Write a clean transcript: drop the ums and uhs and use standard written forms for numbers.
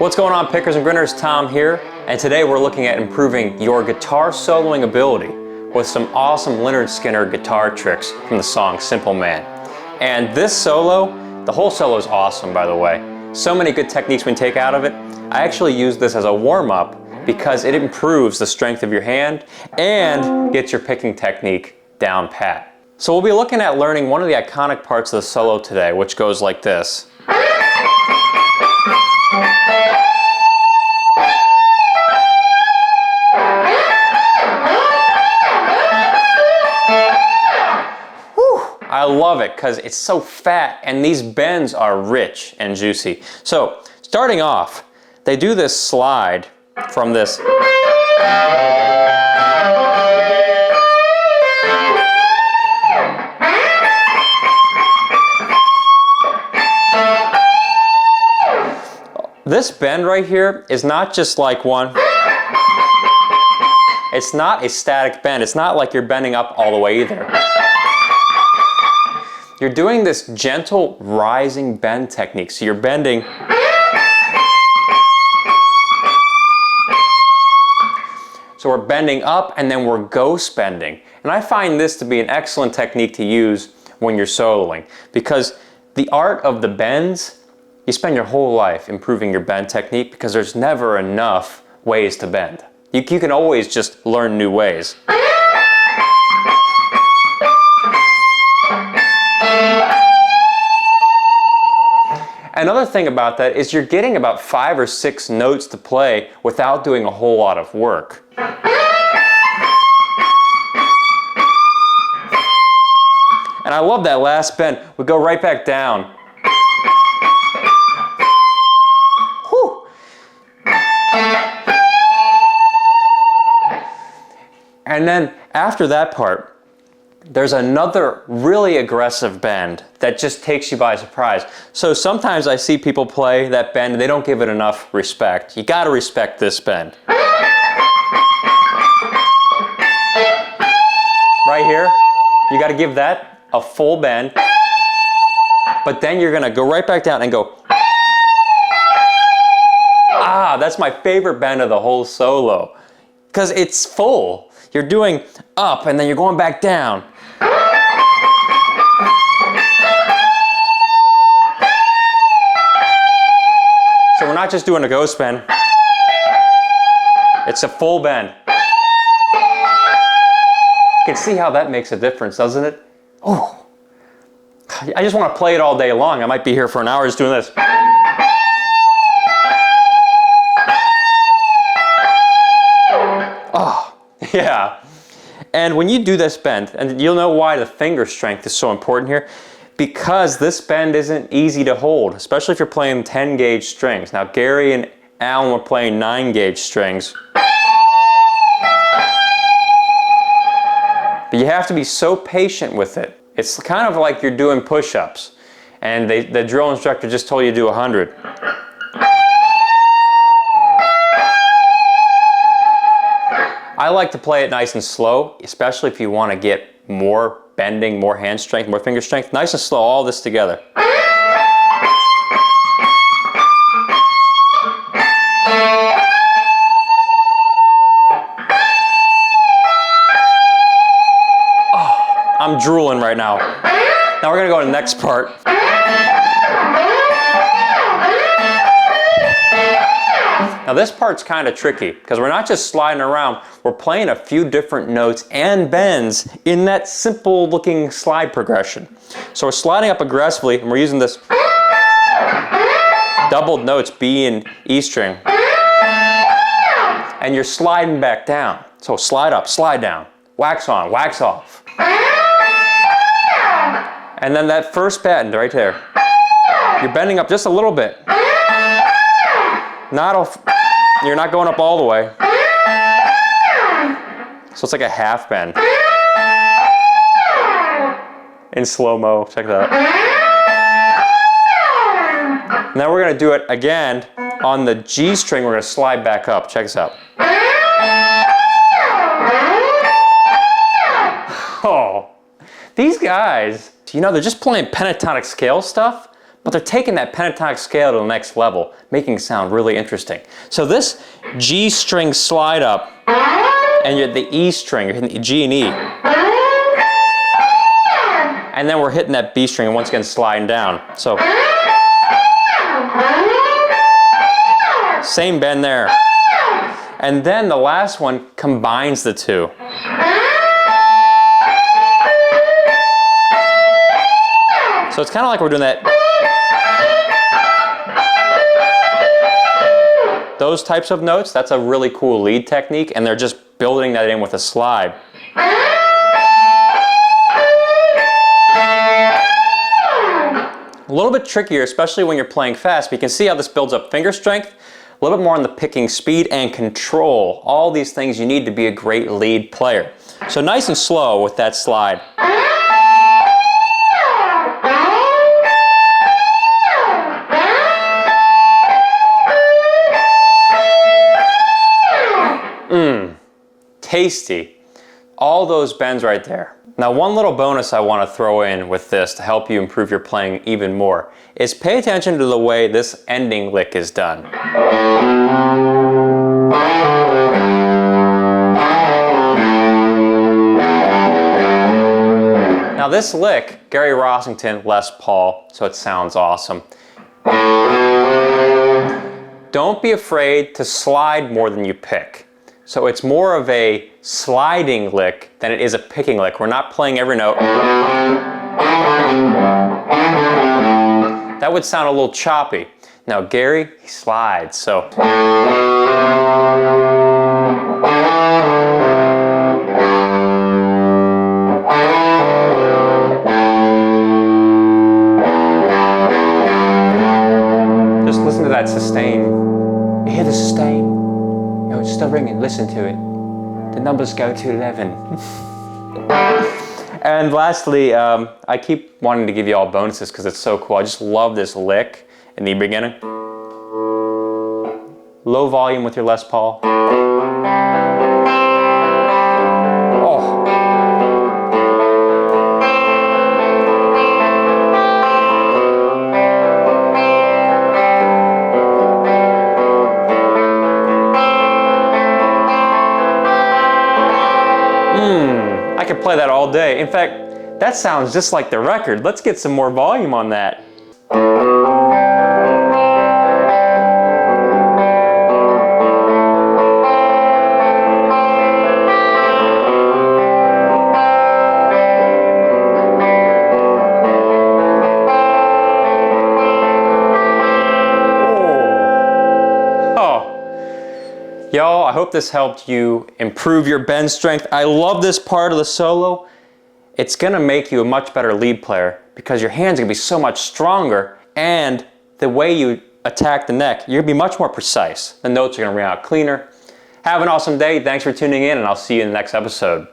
What's going on, pickers and grinners? Tom here, and today we're looking at improving your guitar soloing ability with some awesome Lynyrd Skynyrd guitar tricks from the song Simple Man. And this solo, the whole solo is awesome, by the way. So many good techniques we can take out of it. I actually use this as a warm-up because it improves the strength of your hand and gets your picking technique down pat. So we'll be looking at learning one of the iconic parts of the solo today, which goes like this. I love it because it's so fat and these bends are rich and juicy. So starting off, they do this slide from this. This bend right here is not just like one. It's not a static bend. It's not like you're bending up all the way either. You're doing this gentle rising bend technique. So you're bending. So we're bending up and then we're ghost bending. And I find this to be an excellent technique to use when you're soloing because the art of the bends, you spend your whole life improving your bend technique because there's never enough ways to bend. You can always just learn new ways. Another thing about that is you're getting about 5 or 6 notes to play without doing a whole lot of work. And I love that last bend. We go right back down. Whew. And then after that part, there's another really aggressive bend that just takes you by surprise. So sometimes I see people play that bend and they don't give it enough respect. You gotta respect this bend. Right here, you gotta give that a full bend, but then you're gonna go right back down and go. Ah, that's my favorite bend of the whole solo, because it's full. You're doing up and then you're going back down. So we're not just doing a ghost bend. It's a full bend. You can see how that makes a difference, doesn't it? Oh, I just want to play it all day long. I might be here for an hour just doing this. Oh, yeah. And when you do this bend, and you'll know why the finger strength is so important here, because this bend isn't easy to hold, especially if you're playing 10 gauge strings. Now Gary and Alan were playing 9 gauge strings. But you have to be so patient with it. It's kind of like you're doing push-ups, and the drill instructor just told you to do 100. I like to play it nice and slow, especially if you want to get more bending, more hand strength, more finger strength. Nice and slow, all this together. Oh, I'm drooling right now. Now we're going to go to the next part. Now this part's kind of tricky because we're not just sliding around, we're playing a few different notes and bends in that simple looking slide progression. So we're sliding up aggressively and we're using this doubled notes, B and E string. And you're sliding back down. So slide up, slide down, wax on, wax off. And then that first bend right there, you're bending up just a little bit. You're not going up all the way. So it's like a half bend. In slow-mo, check that out. Now we're gonna do it again on the G string. We're gonna slide back up, check this out. Oh, these guys, you know, they're just playing pentatonic scale stuff, but they're taking that pentatonic scale to the next level, making it sound really interesting. So this G string slide up, and you're at the E string, you're hitting the G and E. And then we're hitting that B string and once again sliding down. So same bend there. And then the last one combines the two. So it's kind of like we're doing that. Those types of notes, that's a really cool lead technique, and they're just building that in with a slide. A little bit trickier, especially when you're playing fast, but you can see how this builds up finger strength, a little bit more on the picking speed and control. All these things you need to be a great lead player. So nice and slow with that slide. Tasty. All those bends right there. Now, one little bonus I want to throw in with this to help you improve your playing even more is pay attention to the way this ending lick is done. Now this lick, Gary Rossington, Les Paul, so it sounds awesome. Don't be afraid to slide more than you pick. So it's more of a sliding lick than it is a picking lick. We're not playing every note. That would sound a little choppy. Now Gary, he slides, so. Just listen to that sustain. You hear the sustain? No, it's still ringing, listen to it. The numbers go to 11. And lastly, I keep wanting to give you all bonuses because it's so cool. I just love this lick in the beginning. Low volume with your Les Paul. Oh. I could play that all day. In fact, that sounds just like the record. Let's get some more volume on that. Y'all, I hope this helped you improve your bend strength. I love this part of the solo. It's gonna make you a much better lead player because your hands are gonna be so much stronger, and the way you attack the neck, you're gonna be much more precise. The notes are gonna ring out cleaner. Have an awesome day. Thanks for tuning in, and I'll see you in the next episode.